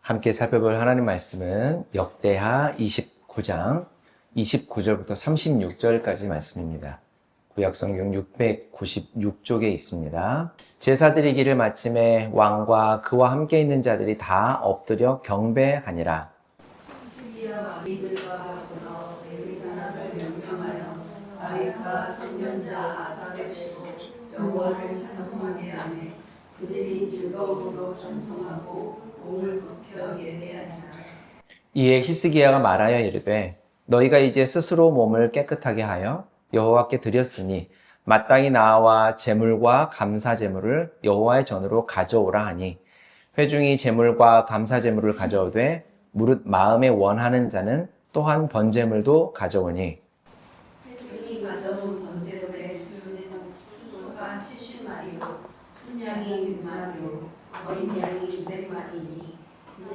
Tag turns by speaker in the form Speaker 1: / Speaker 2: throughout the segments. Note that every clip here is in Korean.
Speaker 1: 함께 살펴볼 하나님 말씀은 역대하 29장 29절부터 36절까지 말씀입니다. 구약성경 696쪽에 있습니다. 제사드리기를 마침에 왕과 그와 함께 있는 자들이 다 엎드려 경배하니라.
Speaker 2: 히스기야와 이들과 더불어 레위 사람을 명령하여 다윗과 선견자 아사를 치고 여호와를 찬송하게 하며 그들이 즐거움으로 찬송하고 몸을 굽혀 예배하니라.
Speaker 1: 이에 히스기야가 말하여 이르되 너희가 이제 스스로 몸을 깨끗하게 하여 여호와께 드렸으니 마땅히 나와 제물과 감사 제물을 여호와의 전으로 가져오라 하니 회중이 제물과 감사 제물을 가져오되 무릇 마음에 원하는 자는 또한 번제물도 가져오니
Speaker 2: 회중이 가져온 번제물의 수는 수소가 70마리요 순양이 6마리요 어린 양이 200마리니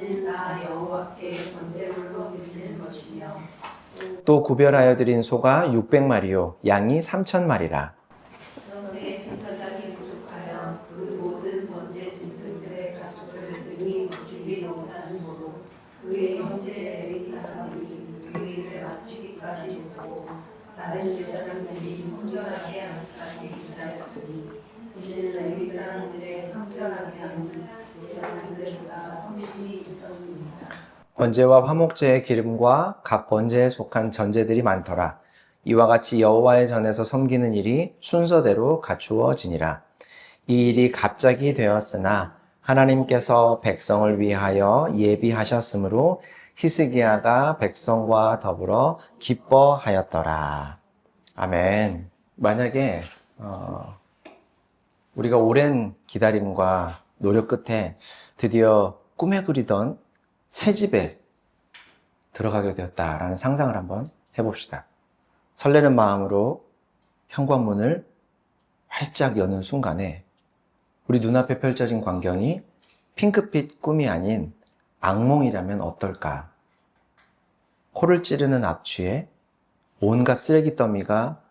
Speaker 2: 이는 다 여호와께 번제물로 드리는 것이며
Speaker 1: 또 구별하여 드린 소가 600마리요 양이 3,000마리라.
Speaker 2: 그런데 제사장이 부족하여 그 모든 번제 짐승들의 가축을 능히 주지 못하므로 그의 형제 레위 사람이 그 일을 마치기까지 두고 다른 제사장들이 성결하게 하기까지 기다렸으니 이는 레위 사람들의 성결하게 하는 제사장들보다 성실히 있었습니다.
Speaker 1: 번제와 화목제의 기름과 각 번제에 속한 전제들이 많더라. 이와 같이 여호와의 전에서 섬기는 일이 순서대로 갖추어지니라. 이 일이 갑자기 되었으나 하나님께서 백성을 위하여 예비하셨으므로 히스기야가 백성과 더불어 기뻐하였더라. 아멘. 만약에 우리가 오랜 기다림과 노력 끝에 드디어 꿈에 그리던 새 집에 들어가게 되었다라는 상상을 한번 해봅시다. 설레는 마음으로 현관문을 활짝 여는 순간에 우리 눈앞에 펼쳐진 광경이 핑크빛 꿈이 아닌 악몽이라면 어떨까? 코를 찌르는 악취에 온갖 쓰레기 더미가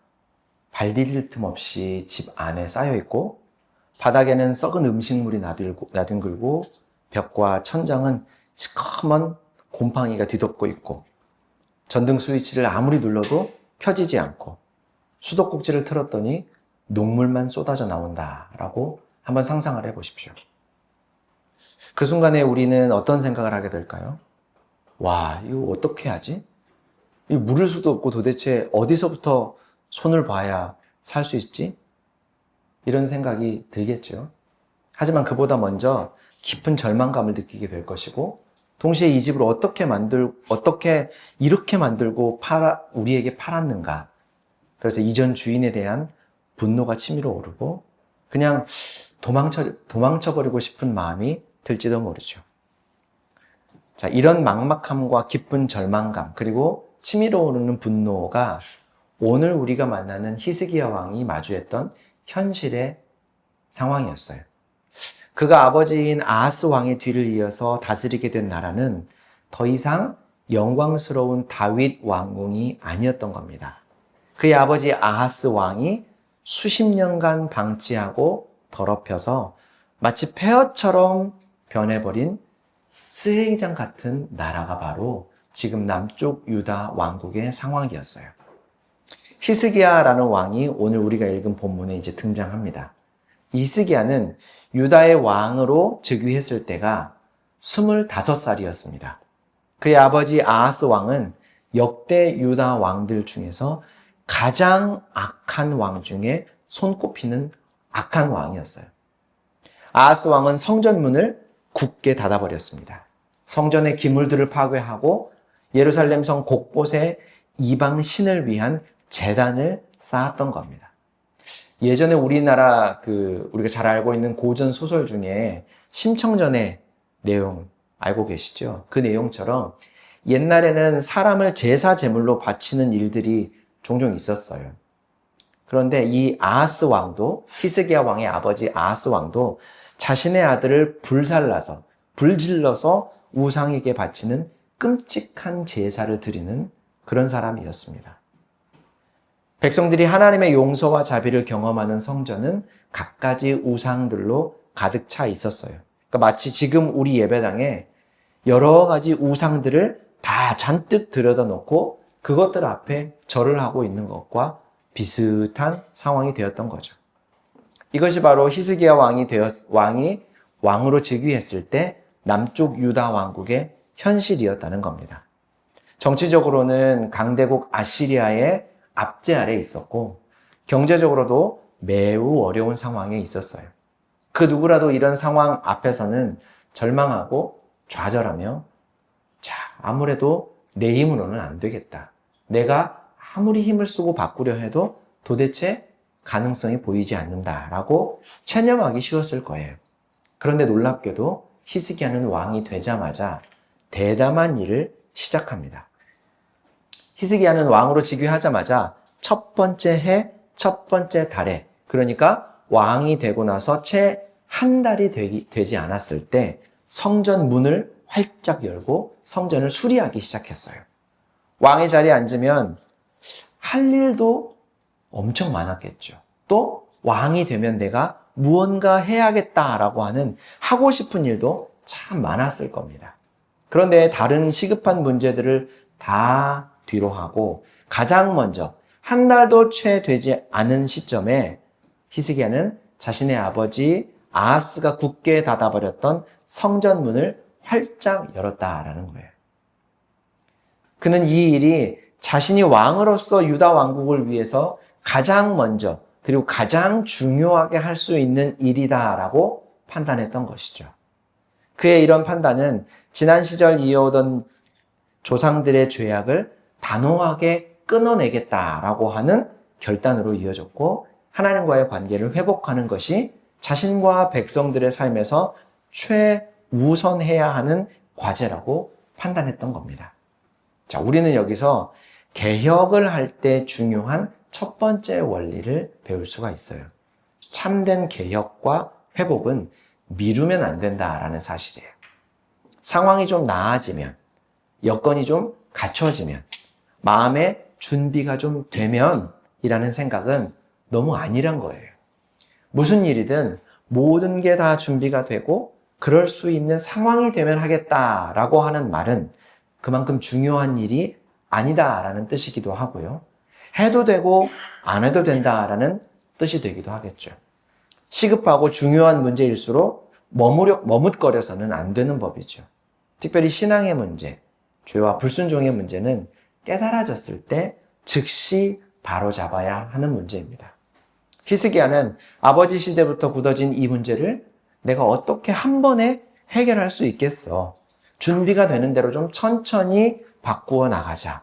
Speaker 1: 발 디딜 틈 없이 집 안에 쌓여있고 바닥에는 썩은 음식물이 나뒹굴고 벽과 천장은 시커먼 곰팡이가 뒤덮고 있고 전등 스위치를 아무리 눌러도 켜지지 않고 수도꼭지를 틀었더니 녹물만 쏟아져 나온다라고 한번 상상을 해보십시오. 그 순간에 우리는 어떤 생각을 하게 될까요? 와, 이거 어떻게 하지? 이거 물을 수도 없고 도대체 어디서부터 손을 봐야 살 수 있지? 이런 생각이 들겠죠. 하지만 그보다 먼저 깊은 절망감을 느끼게 될 것이고 동시에 이 집을 어떻게 이렇게 만들고 우리에게 팔았는가. 그래서 이전 주인에 대한 분노가 치밀어 오르고 그냥 도망쳐버리고 싶은 마음이 들지도 모르죠. 자, 이런 막막함과 깊은 절망감 그리고 치밀어 오르는 분노가 오늘 우리가 만나는 히스기야 왕이 마주했던 현실의 상황이었어요. 그가 아버지인 아하스 왕의 뒤를 이어서 다스리게 된 나라는 더 이상 영광스러운 다윗 왕궁이 아니었던 겁니다. 그의 아버지 아하스 왕이 수십 년간 방치하고 더럽혀서 마치 폐허처럼 변해버린 쓰레기장 같은 나라가 바로 지금 남쪽 유다 왕국의 상황이었어요. 히스기야라는 왕이 오늘 우리가 읽은 본문에 이제 등장합니다. 히스기야는 유다의 왕으로 즉위했을 때가 25살이었습니다. 그의 아버지 아하스 왕은 역대 유다 왕들 중에서 가장 악한 왕 중에 손꼽히는 악한 왕이었어요. 아하스 왕은 성전문을 굳게 닫아버렸습니다. 성전의 기물들을 파괴하고 예루살렘 성 곳곳에 이방 신을 위한 제단을 쌓았던 겁니다. 예전에 우리나라 우리가 잘 알고 있는 고전 소설 중에 심청전의 내용 알고 계시죠? 그 내용처럼 옛날에는 사람을 제사 제물로 바치는 일들이 종종 있었어요. 그런데 이 아하스 왕도 히스기야 왕의 아버지 아하스 왕도 자신의 아들을 불질러서 우상에게 바치는 끔찍한 제사를 드리는 그런 사람이었습니다. 백성들이 하나님의 용서와 자비를 경험하는 성전은 갖가지 우상들로 가득 차 있었어요. 그러니까 마치 지금 우리 예배당에 여러 가지 우상들을 다 잔뜩 들여다 놓고 그것들 앞에 절을 하고 있는 것과 비슷한 상황이 되었던 거죠. 이것이 바로 히스기야 왕이 왕으로 즉위했을 때 남쪽 유다 왕국의 현실이었다는 겁니다. 정치적으로는 강대국 아시리아의 압제 아래 있었고 경제적으로도 매우 어려운 상황에 있었어요. 그 누구라도 이런 상황 앞에서는 절망하고 좌절하며 아무래도 내 힘으로는 안 되겠다. 내가 아무리 힘을 쓰고 바꾸려 해도 도대체 가능성이 보이지 않는다라고 체념하기 쉬웠을 거예요. 그런데 놀랍게도 히스기야는 왕이 되자마자 대담한 일을 시작합니다. 히스기야는 왕으로 즉위하자마자 첫 번째 해, 첫 번째 달에, 그러니까 왕이 되고 나서 채 한 달이 되지 않았을 때 성전 문을 활짝 열고 성전을 수리하기 시작했어요. 왕의 자리에 앉으면 할 일도 엄청 많았겠죠. 또 왕이 되면 내가 무언가 해야겠다라고 하는 하고 싶은 일도 참 많았을 겁니다. 그런데 다른 시급한 문제들을 다 뒤로 하고 가장 먼저 한 달도 채 되지 않은 시점에 히스기야는 자신의 아버지 아하스가 굳게 닫아버렸던 성전 문을 활짝 열었다라는 거예요. 그는 이 일이 자신이 왕으로서 유다 왕국을 위해서 가장 먼저 그리고 가장 중요하게 할 수 있는 일이다라고 판단했던 것이죠. 그의 이런 판단은 지난 시절 이어오던 조상들의 죄악을 단호하게 끊어내겠다라고 하는 결단으로 이어졌고 하나님과의 관계를 회복하는 것이 자신과 백성들의 삶에서 최우선해야 하는 과제라고 판단했던 겁니다. 자, 우리는 여기서 개혁을 할 때 중요한 첫 번째 원리를 배울 수가 있어요. 참된 개혁과 회복은 미루면 안 된다라는 사실이에요. 상황이 좀 나아지면, 여건이 좀 갖춰지면, 마음의 준비가 좀 되면 이라는 생각은 너무 아니란 거예요. 무슨 일이든 모든 게 다 준비가 되고 그럴 수 있는 상황이 되면 하겠다라고 하는 말은 그만큼 중요한 일이 아니다라는 뜻이기도 하고요. 해도 되고 안 해도 된다라는 뜻이 되기도 하겠죠. 시급하고 중요한 문제일수록 머뭇거려서는 안 되는 법이죠. 특별히 신앙의 문제, 죄와 불순종의 문제는 깨달아졌을 때 즉시 바로잡아야 하는 문제입니다. 히스기야는 아버지 시대부터 굳어진 이 문제를 내가 어떻게 한 번에 해결할 수 있겠어. 준비가 되는 대로 좀 천천히 바꾸어 나가자.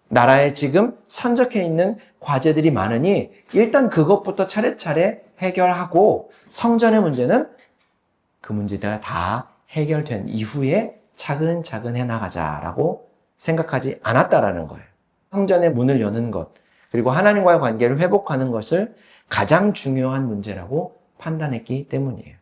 Speaker 1: 나라에 지금 산적해 있는 과제들이 많으니 일단 그것부터 차례차례 해결하고 성전의 문제는 그 문제가 다 해결된 이후에 차근차근 해나가자라고 생각하지 않았다라는 거예요. 성전의 문을 여는 것, 그리고 하나님과의 관계를 회복하는 것을 가장 중요한 문제라고 판단했기 때문이에요.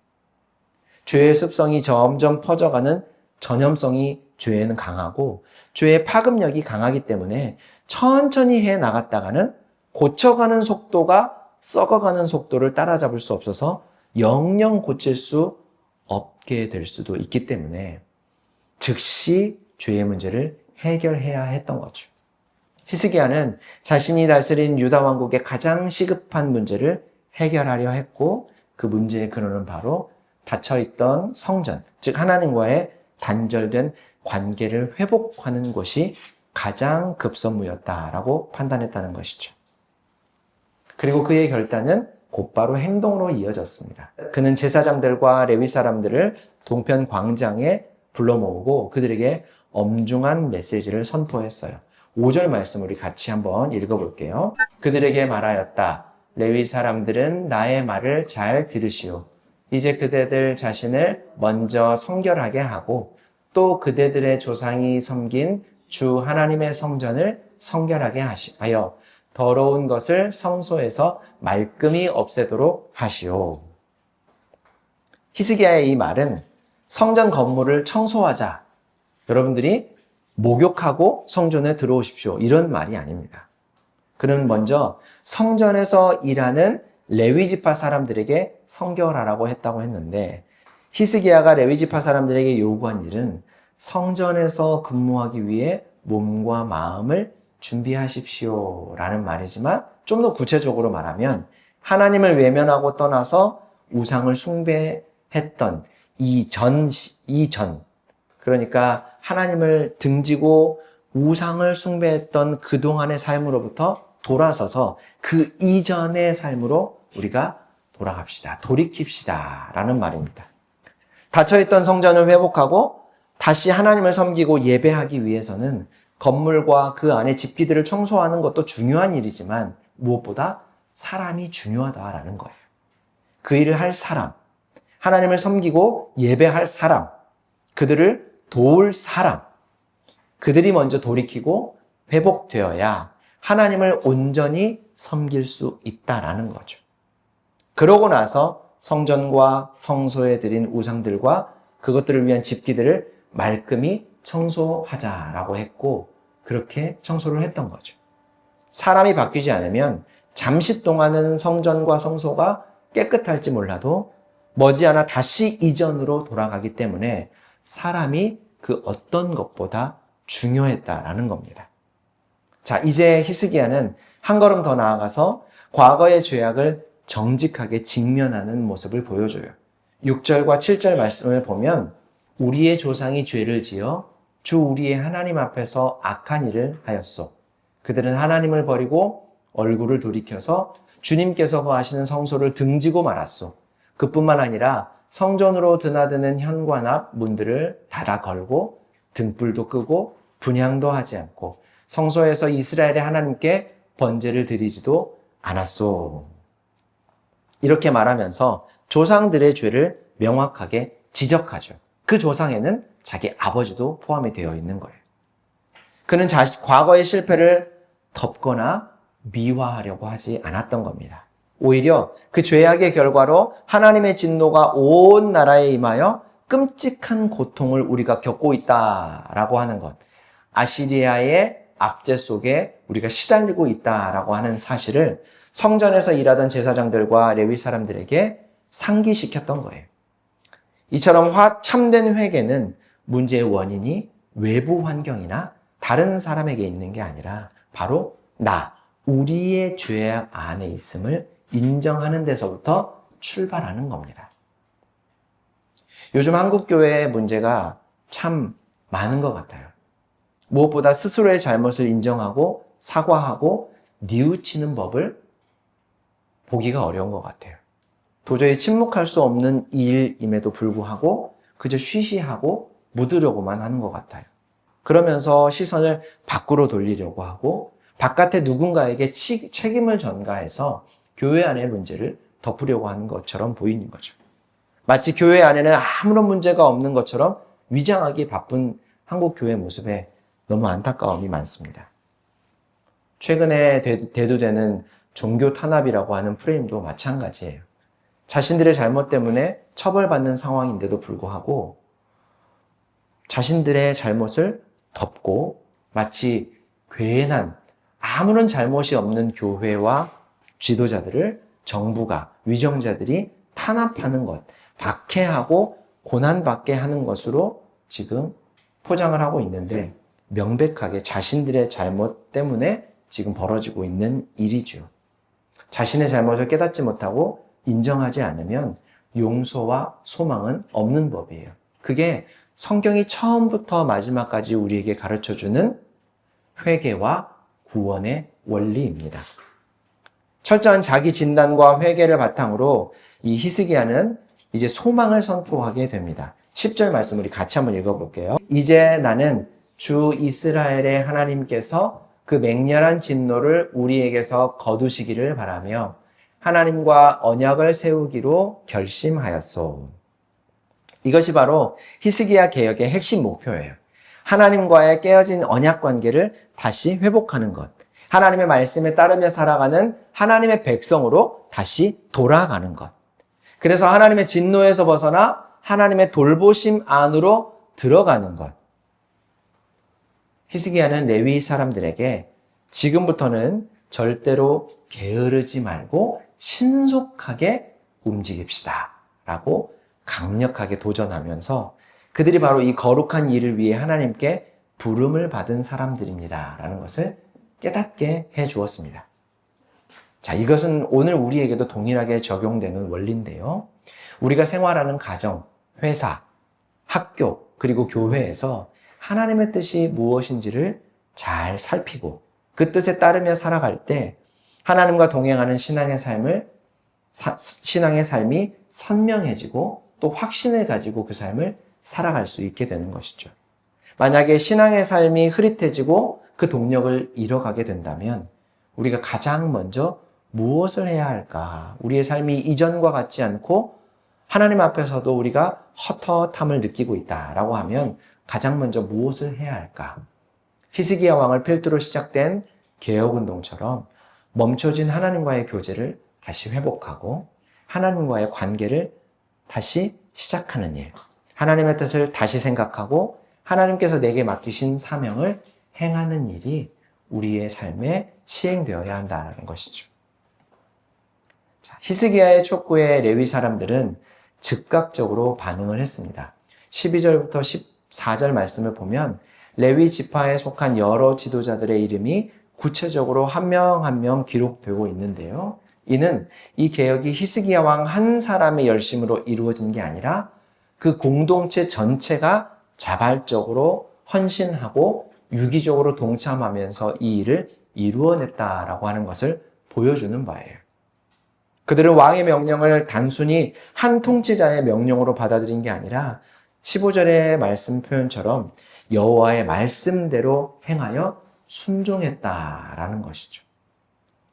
Speaker 1: 죄의 습성이 점점 퍼져가는 전염성이 죄에는 강하고 죄의 파급력이 강하기 때문에 천천히 해 나갔다가는 고쳐가는 속도가 썩어가는 속도를 따라잡을 수 없어서 영영 고칠 수 없게 될 수도 있기 때문에 즉시 죄의 문제를 해결해야 했던 거죠. 히스기야는 자신이 다스린 유다 왕국의 가장 시급한 문제를 해결하려 했고 그 문제의 근원은 바로 닫혀있던 성전, 즉 하나님과의 단절된 관계를 회복하는 것이 가장 급선무였다라고 판단했다는 것이죠. 그리고 그의 결단은 곧바로 행동으로 이어졌습니다. 그는 제사장들과 레위 사람들을 동편 광장에 불러 모으고 그들에게 엄중한 메시지를 선포했어요. 5절 말씀 우리 같이 한번 읽어볼게요. 그들에게 말하였다. 레위 사람들은 나의 말을 잘 들으시오. 이제 그대들 자신을 먼저 성결하게 하고 또 그대들의 조상이 섬긴 주 하나님의 성전을 성결하게 하여 더러운 것을 성소에서 말끔히 없애도록 하시오. 히스기야의 이 말은 성전 건물을 청소하자. 여러분들이 목욕하고 성전에 들어오십시오. 이런 말이 아닙니다. 그는 먼저 성전에서 일하는 레위지파 사람들에게 성결하라고 했다고 했는데 히스기야가 레위지파 사람들에게 요구한 일은 성전에서 근무하기 위해 몸과 마음을 준비하십시오 라는 말이지만, 좀 더 구체적으로 말하면 하나님을 외면하고 떠나서 우상을 숭배했던 이전, 그러니까 하나님을 등지고 우상을 숭배했던 그동안의 삶으로부터 돌아서서 그 이전의 삶으로 우리가 돌아갑시다. 돌이킵시다 라는 말입니다. 닫혀있던 성전을 회복하고 다시 하나님을 섬기고 예배하기 위해서는 건물과 그 안에 집기들을 청소하는 것도 중요한 일이지만 무엇보다 사람이 중요하다라는 거예요. 그 일을 할 사람, 하나님을 섬기고 예배할 사람, 그들을 도울 사람, 그들이 먼저 돌이키고 회복되어야 하나님을 온전히 섬길 수 있다라는 거죠. 그러고 나서 성전과 성소에 드린 우상들과 그것들을 위한 집기들을 말끔히 청소하자라고 했고, 그렇게 청소를 했던 거죠. 사람이 바뀌지 않으면 잠시 동안은 성전과 성소가 깨끗할지 몰라도 머지않아 다시 이전으로 돌아가기 때문에 사람이 그 어떤 것보다 중요했다라는 겁니다. 자, 이제 히스기야는 한 걸음 더 나아가서 과거의 죄악을 정직하게 직면하는 모습을 보여줘요. 6절과 7절 말씀을 보면 우리의 조상이 죄를 지어 주 우리의 하나님 앞에서 악한 일을 하였소. 그들은 하나님을 버리고 얼굴을 돌이켜서 주님께서 거하시는 성소를 등지고 말았소. 그뿐만 아니라 성전으로 드나드는 현관 앞 문들을 닫아 걸고 등불도 끄고 분향도 하지 않고 성소에서 이스라엘의 하나님께 번제를 드리지도 않았소. 이렇게 말하면서 조상들의 죄를 명확하게 지적하죠. 그 조상에는 자기 아버지도 포함이 되어 있는 거예요. 그는 과거의 실패를 덮거나 미화하려고 하지 않았던 겁니다. 오히려 그 죄악의 결과로 하나님의 진노가 온 나라에 임하여 끔찍한 고통을 우리가 겪고 있다라고 하는 것, 아시리아의 압제 속에 우리가 시달리고 있다라고 하는 사실을 성전에서 일하던 제사장들과 레위 사람들에게 상기시켰던 거예요. 이처럼 참된 회개는 문제의 원인이 외부 환경이나 다른 사람에게 있는 게 아니라 바로 우리의 죄악 안에 있음을 인정하는 데서부터 출발하는 겁니다. 요즘 한국교회의 문제가 참 많은 것 같아요. 무엇보다 스스로의 잘못을 인정하고 사과하고 뉘우치는 법을 보기가 어려운 것 같아요. 도저히 침묵할 수 없는 일임에도 불구하고 그저 쉬쉬하고 묻으려고만 하는 것 같아요. 그러면서 시선을 밖으로 돌리려고 하고 바깥에 누군가에게 책임을 전가해서 교회 안의 문제를 덮으려고 하는 것처럼 보이는 거죠. 마치 교회 안에는 아무런 문제가 없는 것처럼 위장하기 바쁜 한국 교회 모습에 너무 안타까움이 많습니다. 최근에 대두되는 종교 탄압이라고 하는 프레임도 마찬가지예요. 자신들의 잘못 때문에 처벌받는 상황인데도 불구하고 자신들의 잘못을 덮고 마치 괜한 아무런 잘못이 없는 교회와 지도자들을 정부가, 위정자들이 탄압하는 것, 박해하고 고난받게 하는 것으로 지금 포장을 하고 있는데 명백하게 자신들의 잘못 때문에 지금 벌어지고 있는 일이죠. 자신의 잘못을 깨닫지 못하고 인정하지 않으면 용서와 소망은 없는 법이에요. 그게 성경이 처음부터 마지막까지 우리에게 가르쳐주는 회개와 구원의 원리입니다. 철저한 자기 진단과 회개를 바탕으로 이 히스기야는 이제 소망을 선포하게 됩니다. 10절 말씀 우리 같이 한번 읽어볼게요. 이제 나는 주 이스라엘의 하나님께서 그 맹렬한 진노를 우리에게서 거두시기를 바라며 하나님과 언약을 세우기로 결심하였소. 이것이 바로 히스기야 개혁의 핵심 목표예요. 하나님과의 깨어진 언약 관계를 다시 회복하는 것. 하나님의 말씀에 따르며 살아가는 하나님의 백성으로 다시 돌아가는 것. 그래서 하나님의 진노에서 벗어나 하나님의 돌보심 안으로 들어가는 것. 히스기야는 레위 사람들에게 지금부터는 절대로 게으르지 말고 신속하게 움직입시다 라고 강력하게 도전하면서 그들이 바로 이 거룩한 일을 위해 하나님께 부름을 받은 사람들입니다. 라는 것을 깨닫게 해 주었습니다. 자, 이것은 오늘 우리에게도 동일하게 적용되는 원리인데요. 우리가 생활하는 가정, 회사, 학교, 그리고 교회에서 하나님의 뜻이 무엇인지를 잘 살피고 그 뜻에 따르며 살아갈 때 하나님과 동행하는 신앙의 삶이 선명해지고 또 확신을 가지고 그 삶을 살아갈 수 있게 되는 것이죠. 만약에 신앙의 삶이 흐릿해지고 그 동력을 잃어가게 된다면 우리가 가장 먼저 무엇을 해야 할까? 우리의 삶이 이전과 같지 않고 하나님 앞에서도 우리가 헛헛함을 느끼고 있다라고 하면 가장 먼저 무엇을 해야 할까? 히스기야 왕을 필두로 시작된 개혁운동처럼 멈춰진 하나님과의 교제를 다시 회복하고 하나님과의 관계를 다시 시작하는 일, 하나님의 뜻을 다시 생각하고 하나님께서 내게 맡기신 사명을 행하는 일이 우리의 삶에 시행되어야 한다는 것이죠. 자, 히스기야의 촉구에 레위 사람들은 즉각적으로 반응을 했습니다. 12절부터 14절 말씀을 보면 레위 지파에 속한 여러 지도자들의 이름이 구체적으로 한 명 한 명 기록되고 있는데요. 이는 이 개혁이 히스기야 왕 한 사람의 열심으로 이루어진 게 아니라 그 공동체 전체가 자발적으로 헌신하고 유기적으로 동참하면서 이 일을 이루어냈다라고 하는 것을 보여주는 바예요. 그들은 왕의 명령을 단순히 한 통치자의 명령으로 받아들인 게 아니라 15절의 말씀 표현처럼 여호와의 말씀대로 행하여 순종했다라는 것이죠.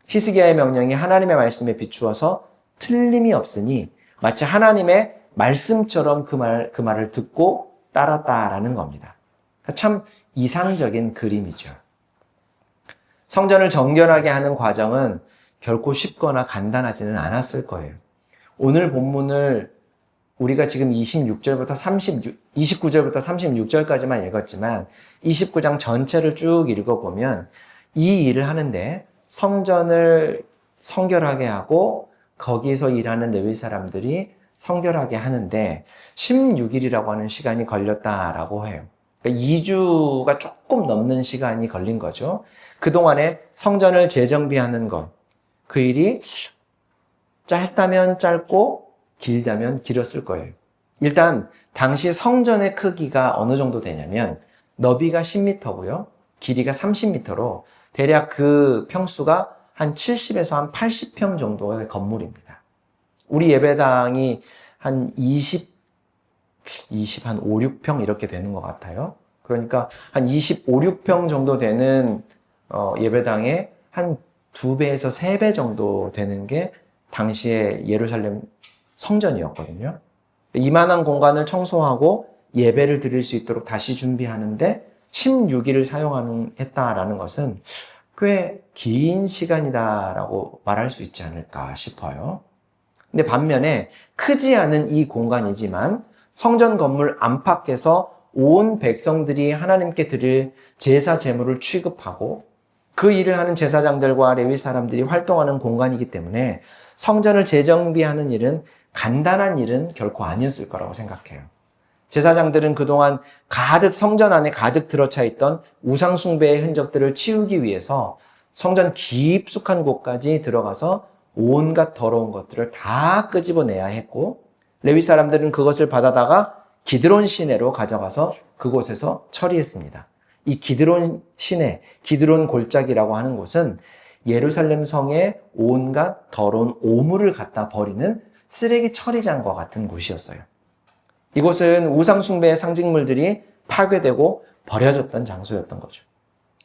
Speaker 1: 히스기야의 명령이 하나님의 말씀에 비추어서 틀림이 없으니 마치 하나님의 말씀처럼 그 말을 듣고 따랐다라는 겁니다. 참 이상적인 그림이죠. 성전을 정결하게 하는 과정은 결코 쉽거나 간단하지는 않았을 거예요. 오늘 본문을 우리가 지금 29절부터 36절까지만 읽었지만 29장 전체를 쭉 읽어보면 이 일을 하는데 성전을 성결하게 하고 거기서 일하는 레위 사람들이 성결하게 하는데 16일이라고 하는 시간이 걸렸다라고 해요. 그러니까 2주가 조금 넘는 시간이 걸린 거죠. 그동안에 성전을 재정비하는 것, 그 일이 짧다면 짧고 길다면 길었을 거예요. 일단 당시 성전의 크기가 어느 정도 되냐면 너비가 10m고요. 길이가 30m로 대략 그 평수가 한 70에서 한 80평 정도의 건물입니다. 우리 예배당이 한 20, 한 5, 6평 이렇게 되는 것 같아요. 그러니까 한 25, 6평 정도 되는 예배당에 한 2배에서 3배 정도 되는 게 당시에 예루살렘 성전이었거든요. 이만한 공간을 청소하고 예배를 드릴 수 있도록 다시 준비하는데 16일을 사용했다라는 것은 꽤 긴 시간이다라고 말할 수 있지 않을까 싶어요. 근데 반면에 크지 않은 이 공간이지만 성전 건물 안팎에서 온 백성들이 하나님께 드릴 제사 제물을 취급하고 그 일을 하는 제사장들과 레위 사람들이 활동하는 공간이기 때문에 성전을 재정비하는 일은 간단한 일은 결코 아니었을 거라고 생각해요. 제사장들은 그동안 성전 안에 가득 들어차 있던 우상 숭배의 흔적들을 치우기 위해서 성전 깊숙한 곳까지 들어가서 온갖 더러운 것들을 다 끄집어내야 했고 레위 사람들은 그것을 받아다가 기드론 시내로 가져가서 그곳에서 처리했습니다. 이 기드론 시내, 기드론 골짜기라고 하는 곳은 예루살렘 성에 온갖 더러운 오물을 갖다 버리는 쓰레기 처리장과 같은 곳이었어요. 이곳은 우상 숭배의 상징물들이 파괴되고 버려졌던 장소였던 거죠.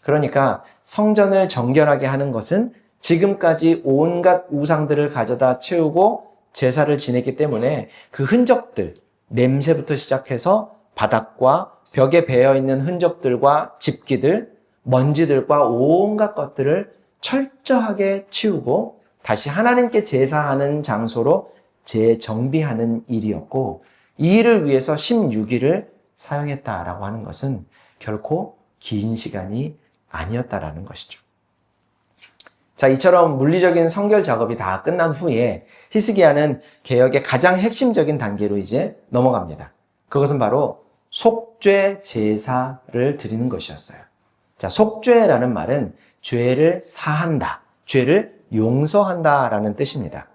Speaker 1: 그러니까 성전을 정결하게 하는 것은 지금까지 온갖 우상들을 가져다 채우고 제사를 지냈기 때문에 그 흔적들, 냄새부터 시작해서 바닥과 벽에 배어있는 흔적들과 집기들, 먼지들과 온갖 것들을 철저하게 치우고 다시 하나님께 제사하는 장소로 재정비하는 일이었고 이 일을 위해서 16일을 사용했다라고 하는 것은 결코 긴 시간이 아니었다라는 것이죠. 자, 이처럼 물리적인 성결 작업이 다 끝난 후에 히스기야는 개혁의 가장 핵심적인 단계로 이제 넘어갑니다. 그것은 바로 속죄 제사를 드리는 것이었어요. 자, 속죄라는 말은 죄를 사한다, 죄를 용서한다라는 뜻입니다.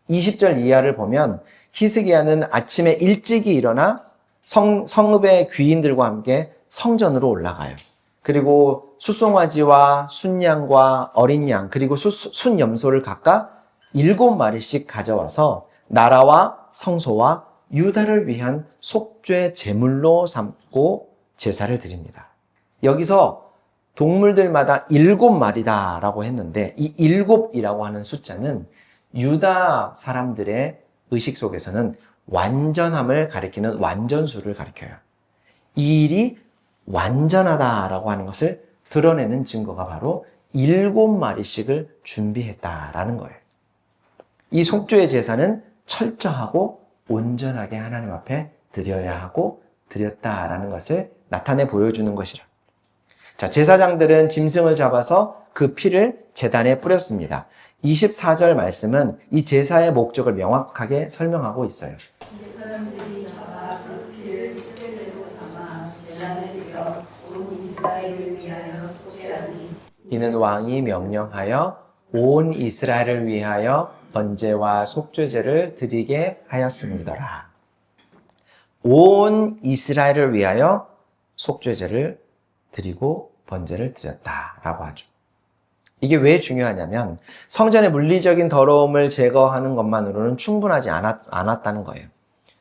Speaker 1: 20절 이하를 보면 히스기야는 아침에 일찍이 일어나 성읍의 귀인들과 함께 성전으로 올라가요. 그리고 숫송아지와 순양과 어린 양 그리고 순염소를 각각 7마리씩 가져와서 나라와 성소와 유다를 위한 속죄 제물로 삼고 제사를 드립니다. 여기서 동물들마다 7마리다라고 했는데 이 7이라고 하는 숫자는 유다 사람들의 의식 속에서는 완전함을 가리키는 완전수를 가리켜요. 이 일이 완전하다라고 하는 것을 드러내는 증거가 바로 7마리씩을 준비했다라는 거예요. 이 속죄의 제사는 철저하고 온전하게 하나님 앞에 드려야 하고 드렸다라는 것을 나타내 보여주는 것이죠. 자, 제사장들은 짐승을 잡아서 그 피를 제단에 뿌렸습니다. 24절 말씀은 이 제사의 목적을 명확하게 설명하고 있어요.
Speaker 2: 사람들이 잡아 그 피를 속죄제로 삼아 제단에 드려 온 이스라엘을 위하여 속죄하니
Speaker 1: 이는 왕이 명령하여 온 이스라엘을 위하여 번제와 속죄제를 드리게 하였습니다라. 온 이스라엘을 위하여 속죄제를 드리고 번제를 드렸다라고 하죠. 이게 왜 중요하냐면 성전의 물리적인 더러움을 제거하는 것만으로는 충분하지 않았다는 거예요.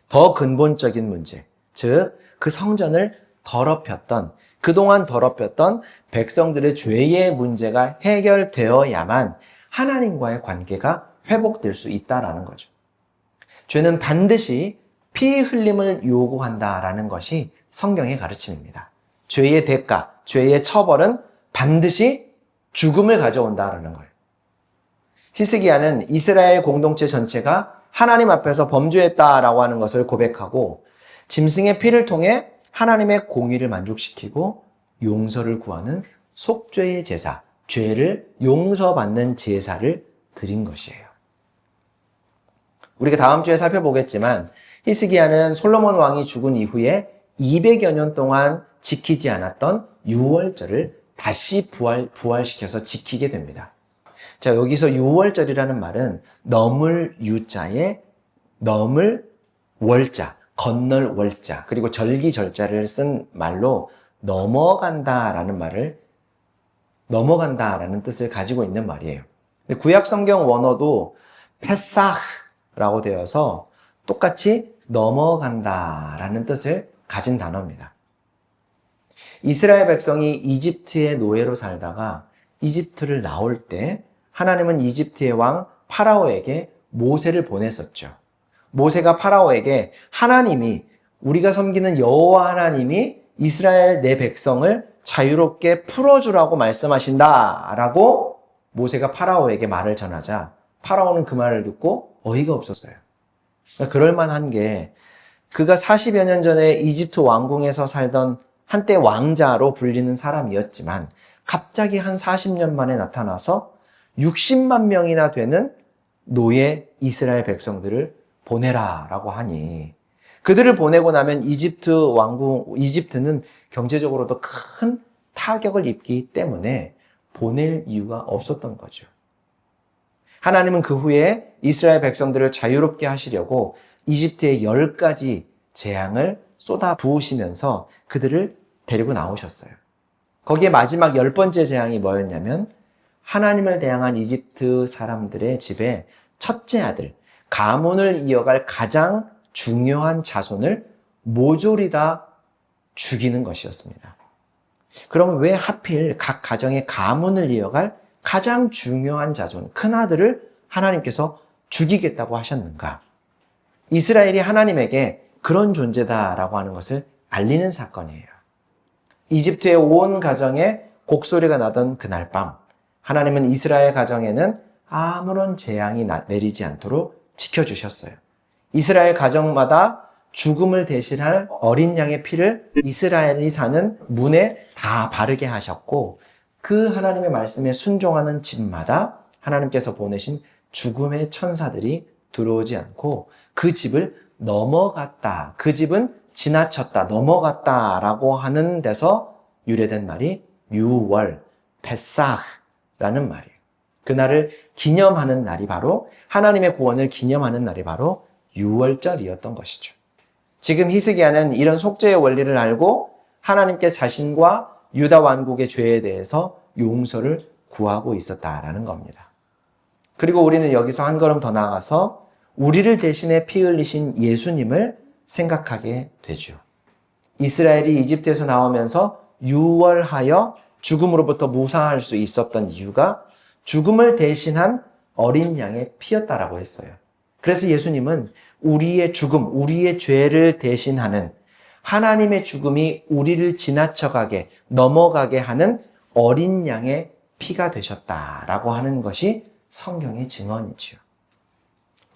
Speaker 1: 더 근본적인 문제, 즉 그 성전을 더럽혔던, 그동안 더럽혔던 백성들의 죄의 문제가 해결되어야만 하나님과의 관계가 회복될 수 있다라는 거죠. 죄는 반드시 피 흘림을 요구한다라는 것이 성경의 가르침입니다. 죄의 대가, 죄의 처벌은 반드시 죽음을 가져온다라는 거예요. 히스기야는 이스라엘 공동체 전체가 하나님 앞에서 범죄했다라고 하는 것을 고백하고 짐승의 피를 통해 하나님의 공의를 만족시키고 용서를 구하는 속죄의 제사, 죄를 용서받는 제사를 드린 것이에요. 우리가 다음 주에 살펴보겠지만 히스기야는 솔로몬 왕이 죽은 이후에 200여 년 동안 지키지 않았던 유월절을 다시 부활시켜서 지키게 됩니다. 자, 여기서 유월절이라는 말은 넘을 유자에 넘을 월자, 건널 월자, 그리고 절기절자를 쓴 말로 넘어간다라는 뜻을 가지고 있는 말이에요. 구약 성경 원어도 페사흐라고 되어서 똑같이 넘어간다라는 뜻을 가진 단어입니다. 이스라엘 백성이 이집트의 노예로 살다가 이집트를 나올 때 하나님은 이집트의 왕 파라오에게 모세를 보냈었죠. 모세가 파라오에게 하나님이, 우리가 섬기는 여호와 하나님이 이스라엘 내 백성을 자유롭게 풀어주라고 말씀하신다라고 모세가 파라오에게 말을 전하자 파라오는 그 말을 듣고 어이가 없었어요. 그러니까 그럴만한 게 그가 40여 년 전에 이집트 왕궁에서 살던 한때 왕자로 불리는 사람이었지만 갑자기 한 40년 만에 나타나서 60만 명이나 되는 노예 이스라엘 백성들을 보내라 라고 하니 그들을 보내고 나면 이집트는 경제적으로도 큰 타격을 입기 때문에 보낼 이유가 없었던 거죠. 하나님은 그 후에 이스라엘 백성들을 자유롭게 하시려고 이집트에 10가지 재앙을 쏟아 부으시면서 그들을 데리고 나오셨어요. 거기에 마지막 10번째 재앙이 뭐였냐면 하나님을 대항한 이집트 사람들의 집에 첫째 아들, 가문을 이어갈 가장 중요한 자손을 모조리 다 죽이는 것이었습니다. 그러면 왜 하필 각 가정의 가문을 이어갈 가장 중요한 자손, 큰아들을 하나님께서 죽이겠다고 하셨는가? 이스라엘이 하나님에게 그런 존재다라고 하는 것을 알리는 사건이에요. 이집트의 온 가정에 곡소리가 나던 그날 밤, 하나님은 이스라엘 가정에는 아무런 재앙이 내리지 않도록 지켜주셨어요. 이스라엘 가정마다 죽음을 대신할 어린 양의 피를 이스라엘이 사는 문에 다 바르게 하셨고 그 하나님의 말씀에 순종하는 집마다 하나님께서 보내신 죽음의 천사들이 들어오지 않고 그 집을 넘어갔다. 그 집은 지나쳤다, 넘어갔다라고 하는 데서 유래된 말이 유월, 베사흐라는 말이에요. 그날을 기념하는 날이 바로 하나님의 구원을 기념하는 날이 바로 유월절이었던 것이죠. 지금 히스기야는 이런 속죄의 원리를 알고 하나님께 자신과 유다 왕국의 죄에 대해서 용서를 구하고 있었다라는 겁니다. 그리고 우리는 여기서 한 걸음 더 나아가서 우리를 대신해 피 흘리신 예수님을 생각하게 되죠. 이스라엘이 이집트에서 나오면서 유월하여 죽음으로부터 무사할 수 있었던 이유가 죽음을 대신한 어린 양의 피였다라고 했어요. 그래서 예수님은 우리의 죽음, 우리의 죄를 대신하는 하나님의 죽음이 우리를 지나쳐가게, 넘어가게 하는 어린 양의 피가 되셨다라고 하는 것이 성경의 증언이지요.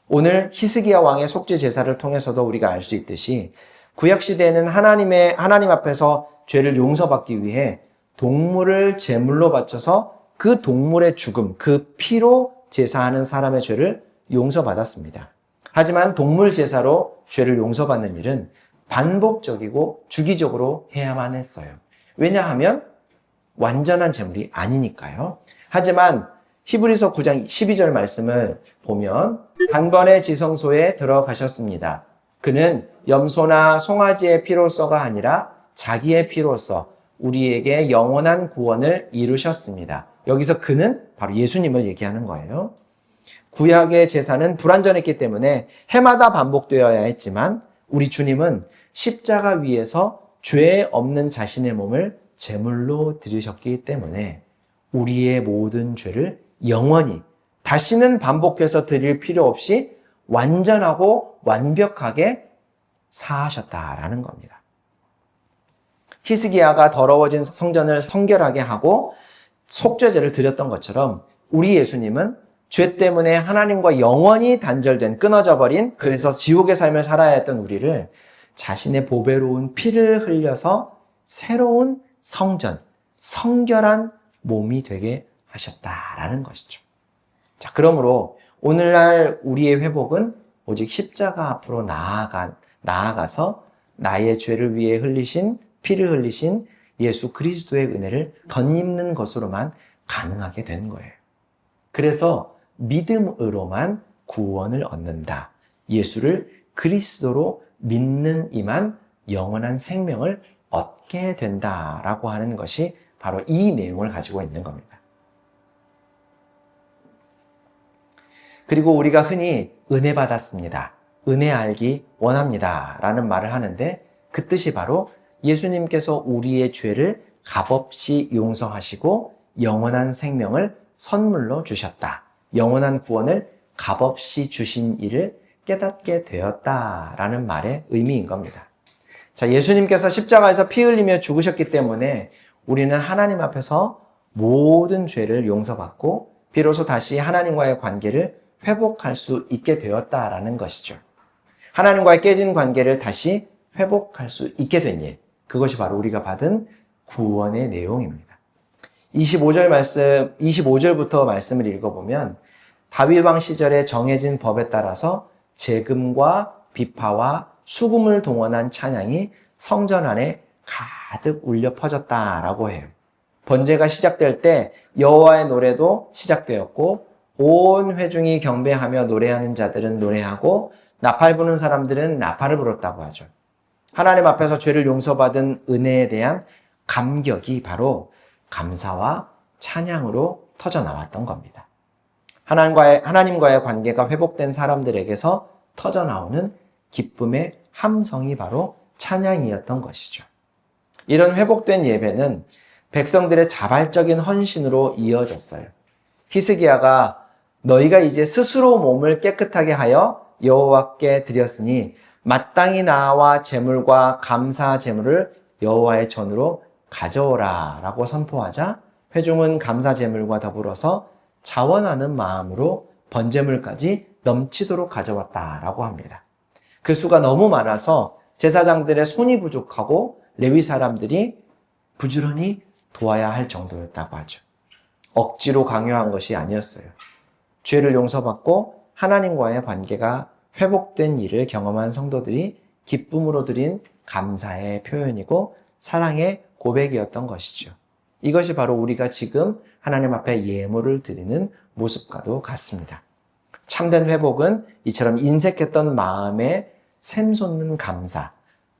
Speaker 1: 오늘 히스기야 왕의 속죄 제사를 통해서도 우리가 알 수 있듯이 구약 시대에는 하나님 앞에서 죄를 용서받기 위해 동물을 제물로 바쳐서 그 동물의 죽음, 그 피로 제사하는 사람의 죄를 용서받았습니다. 하지만 동물 제사로 죄를 용서받는 일은 반복적이고 주기적으로 해야만 했어요. 왜냐하면 완전한 제물이 아니니까요. 하지만 히브리서 9장 12절 말씀을 보면 단번에 지성소에 들어가셨습니다. 그는 염소나 송아지의 피로서가 아니라 자기의 피로서 우리에게 영원한 구원을 이루셨습니다. 여기서 그는 바로 예수님을 얘기하는 거예요. 구약의 제사는 불완전했기 때문에 해마다 반복되어야 했지만 우리 주님은 십자가 위에서 죄 없는 자신의 몸을 제물로 드리셨기 때문에 우리의 모든 죄를 영원히 다시는 반복해서 드릴 필요 없이 완전하고 완벽하게 사하셨다라는 겁니다. 히스기야가 더러워진 성전을 성결하게 하고 속죄제를 드렸던 것처럼 우리 예수님은 죄 때문에 하나님과 영원히 단절된, 끊어져 버린, 그래서 지옥의 삶을 살아야 했던 우리를 자신의 보배로운 피를 흘려서 새로운 성전, 성결한 몸이 되게 하셨다라는 것이죠. 자, 그러므로 오늘날 우리의 회복은 오직 십자가 앞으로 나아가서 나의 죄를 위해 피를 흘리신 예수 그리스도의 은혜를 덧입는 것으로만 가능하게 되는 거예요. 그래서 믿음으로만 구원을 얻는다. 예수를 그리스도로 믿는 이만 영원한 생명을 얻게 된다라고 하는 것이 바로 이 내용을 가지고 있는 겁니다. 그리고 우리가 흔히 은혜 받았습니다, 은혜 알기 원합니다 라는 말을 하는데 그 뜻이 바로 예수님께서 우리의 죄를 값없이 용서하시고 영원한 생명을 선물로 주셨다. 영원한 구원을 값없이 주신 일을 깨닫게 되었다라는 말의 의미인 겁니다. 자, 예수님께서 십자가에서 피 흘리며 죽으셨기 때문에 우리는 하나님 앞에서 모든 죄를 용서받고 비로소 다시 하나님과의 관계를 회복할 수 있게 되었다라는 것이죠. 하나님과의 깨진 관계를 다시 회복할 수 있게 된 일, 그것이 바로 우리가 받은 구원의 내용입니다. 25절부터 말씀을 읽어보면 다윗 왕 시절에 정해진 법에 따라서 제금과 비파와 수금을 동원한 찬양이 성전 안에 가득 울려 퍼졌다라고 해요. 번제가 시작될 때 여호와의 노래도 시작되었고 온 회중이 경배하며 노래하는 자들은 노래하고 나팔 부는 사람들은 나팔을 불었다고 하죠. 하나님 앞에서 죄를 용서받은 은혜에 대한 감격이 바로 감사와 찬양으로 터져 나왔던 겁니다. 하나님과의 관계가 회복된 사람들에게서 터져 나오는 기쁨의 함성이 바로 찬양이었던 것이죠. 이런 회복된 예배는 백성들의 자발적인 헌신으로 이어졌어요. 히스기야가 너희가 이제 스스로 몸을 깨끗하게 하여 여호와께 드렸으니 마땅히 나와 제물과 감사 제물을 여호와의 전으로 가져오라 라고 선포하자 회중은 감사 제물과 더불어서 자원하는 마음으로 번제물까지 넘치도록 가져왔다라고 합니다. 그 수가 너무 많아서 제사장들의 손이 부족하고 레위 사람들이 부지런히 도와야 할 정도였다고 하죠. 억지로 강요한 것이 아니었어요. 죄를 용서받고 하나님과의 관계가 회복된 일을 경험한 성도들이 기쁨으로 드린 감사의 표현이고 사랑의 고백이었던 것이죠. 이것이 바로 우리가 지금 하나님 앞에 예물을 드리는 모습과도 같습니다. 참된 회복은 이처럼 인색했던 마음에 샘솟는 감사,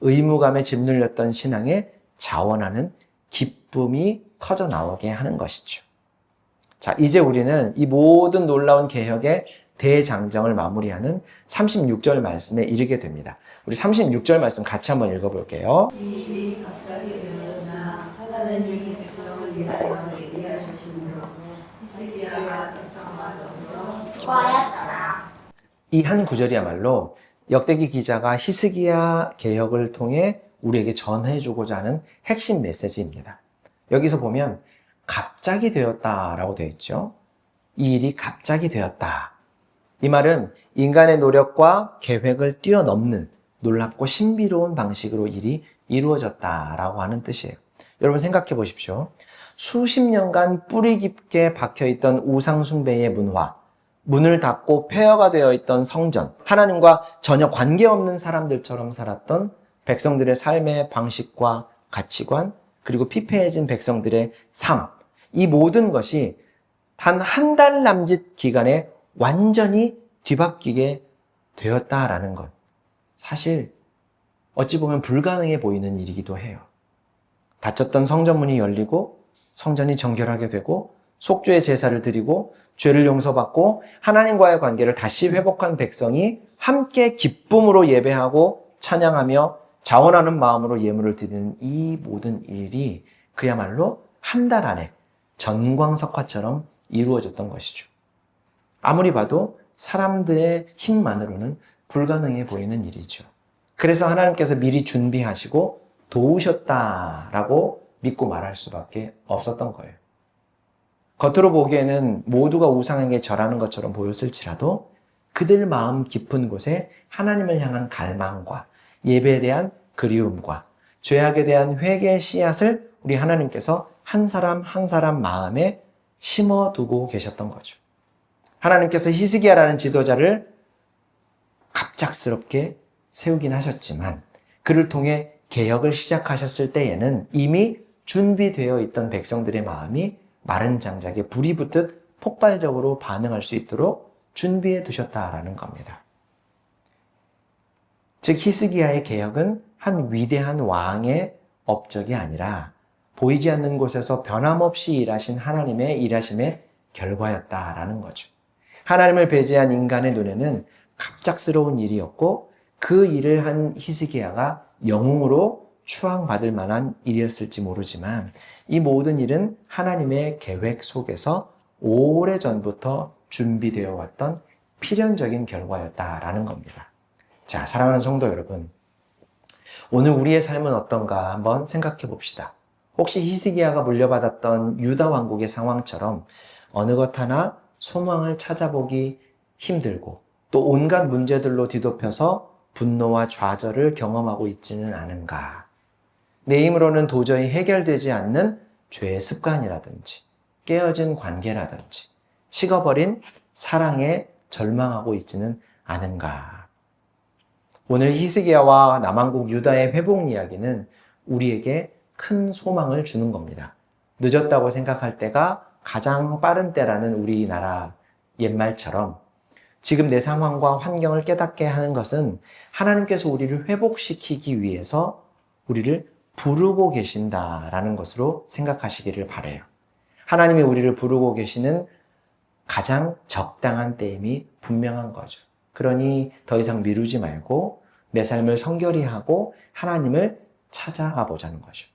Speaker 1: 의무감에 짓눌렸던 신앙에 자원하는 기쁨이 터져 나오게 하는 것이죠. 자, 이제 우리는 이 모든 놀라운 개혁의 대장정을 마무리하는 36절 말씀에 이르게 됩니다. 우리 36절 말씀 같이 한번 읽어볼게요.
Speaker 2: 이 일이 갑자기 되었으나 하나님이 백성을 위하여 예비하셨으므로 히스기야와 백성과 더불어 좋아하였더라.
Speaker 1: 이 한 구절이야말로 역대기 기자가 히스기야 개혁을 통해 우리에게 전해주고자 하는 핵심 메시지입니다. 여기서 보면 갑자기 되었다라고 되어 있죠. 이 일이 갑자기 되었다. 이 말은 인간의 노력과 계획을 뛰어넘는 놀랍고 신비로운 방식으로 일이 이루어졌다라고 하는 뜻이에요. 여러분 생각해 보십시오. 수십 년간 뿌리 깊게 박혀있던 우상숭배의 문화, 문을 닫고 폐허가 되어 있던 성전, 하나님과 전혀 관계없는 사람들처럼 살았던 백성들의 삶의 방식과 가치관, 그리고 피폐해진 백성들의 삶, 이 모든 것이 단 한 달 남짓 기간에 완전히 뒤바뀌게 되었다라는 것. 사실 어찌 보면 불가능해 보이는 일이기도 해요. 닫혔던 성전문이 열리고 성전이 정결하게 되고 속죄의 제사를 드리고 죄를 용서받고 하나님과의 관계를 다시 회복한 백성이 함께 기쁨으로 예배하고 찬양하며 자원하는 마음으로 예물을 드리는 이 모든 일이 그야말로 한 달 안에 전광석화처럼 이루어졌던 것이죠. 아무리 봐도 사람들의 힘만으로는 불가능해 보이는 일이죠. 그래서 하나님께서 미리 준비하시고 도우셨다라고 믿고 말할 수밖에 없었던 거예요. 겉으로 보기에는 모두가 우상에게 절하는 것처럼 보였을지라도 그들 마음 깊은 곳에 하나님을 향한 갈망과 예배에 대한 그리움과 죄악에 대한 회개의 씨앗을 우리 하나님께서 한 사람 한 사람 마음에 심어두고 계셨던 거죠. 하나님께서 히스기야라는 지도자를 갑작스럽게 세우긴 하셨지만 그를 통해 개혁을 시작하셨을 때에는 이미 준비되어 있던 백성들의 마음이 마른 장작에 불이 붙듯 폭발적으로 반응할 수 있도록 준비해 두셨다라는 겁니다. 즉 히스기야의 개혁은 한 위대한 왕의 업적이 아니라 보이지 않는 곳에서 변함없이 일하신 하나님의 일하심의 결과였다라는 거죠. 하나님을 배제한 인간의 눈에는 갑작스러운 일이었고 그 일을 한 히스기야가 영웅으로 추앙받을 만한 일이었을지 모르지만 이 모든 일은 하나님의 계획 속에서 오래전부터 준비되어 왔던 필연적인 결과였다라는 겁니다. 자, 사랑하는 성도 여러분, 오늘 우리의 삶은 어떤가 한번 생각해 봅시다. 혹시 히스기야가 물려받았던 유다 왕국의 상황처럼 어느 것 하나 소망을 찾아보기 힘들고 또 온갖 문제들로 뒤덮여서 분노와 좌절을 경험하고 있지는 않은가? 내 힘으로는 도저히 해결되지 않는 죄의 습관이라든지 깨어진 관계라든지 식어버린 사랑에 절망하고 있지는 않은가? 오늘 히스기야와 남왕국 유다의 회복 이야기는 우리에게 큰 소망을 주는 겁니다. 늦었다고 생각할 때가 가장 빠른 때라는 우리나라 옛말처럼 지금 내 상황과 환경을 깨닫게 하는 것은 하나님께서 우리를 회복시키기 위해서 우리를 부르고 계신다라는 것으로 생각하시기를 바라요. 하나님이 우리를 부르고 계시는 가장 적당한 때임이 분명한 거죠. 그러니 더 이상 미루지 말고 내 삶을 성결히 하고 하나님을 찾아가 보자는 거죠.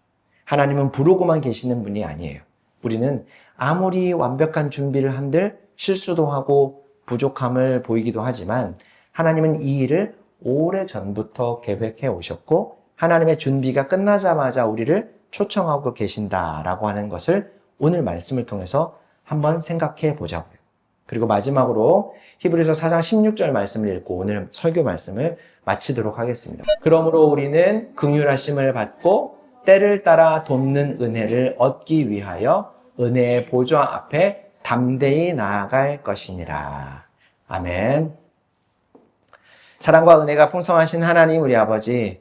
Speaker 1: 하나님은 부르고만 계시는 분이 아니에요. 우리는 아무리 완벽한 준비를 한들 실수도 하고 부족함을 보이기도 하지만 하나님은 이 일을 오래전부터 계획해 오셨고 하나님의 준비가 끝나자마자 우리를 초청하고 계신다라고 하는 것을 오늘 말씀을 통해서 한번 생각해 보자고요. 그리고 마지막으로 히브리서 4장 16절 말씀을 읽고 오늘 설교 말씀을 마치도록 하겠습니다. 그러므로 우리는 긍휼하심을 받고 때를 따라 돕는 은혜를 얻기 위하여 은혜의 보좌 앞에 담대히 나아갈 것이니라. 아멘. 사랑과 은혜가 풍성하신 하나님 우리 아버지,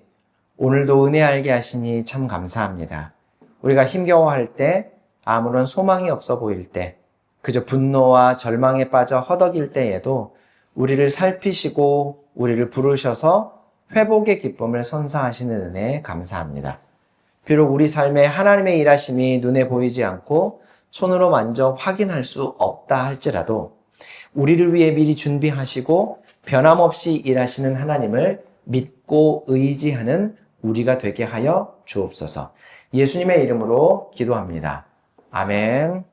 Speaker 1: 오늘도 은혜 알게 하시니 참 감사합니다. 우리가 힘겨워할 때, 아무런 소망이 없어 보일 때, 그저 분노와 절망에 빠져 허덕일 때에도 우리를 살피시고 우리를 부르셔서 회복의 기쁨을 선사하시는 은혜에 감사합니다. 비록 우리 삶에 하나님의 일하심이 눈에 보이지 않고 손으로 만져 확인할 수 없다 할지라도 우리를 위해 미리 준비하시고 변함없이 일하시는 하나님을 믿고 의지하는 우리가 되게 하여 주옵소서. 예수님의 이름으로 기도합니다. 아멘.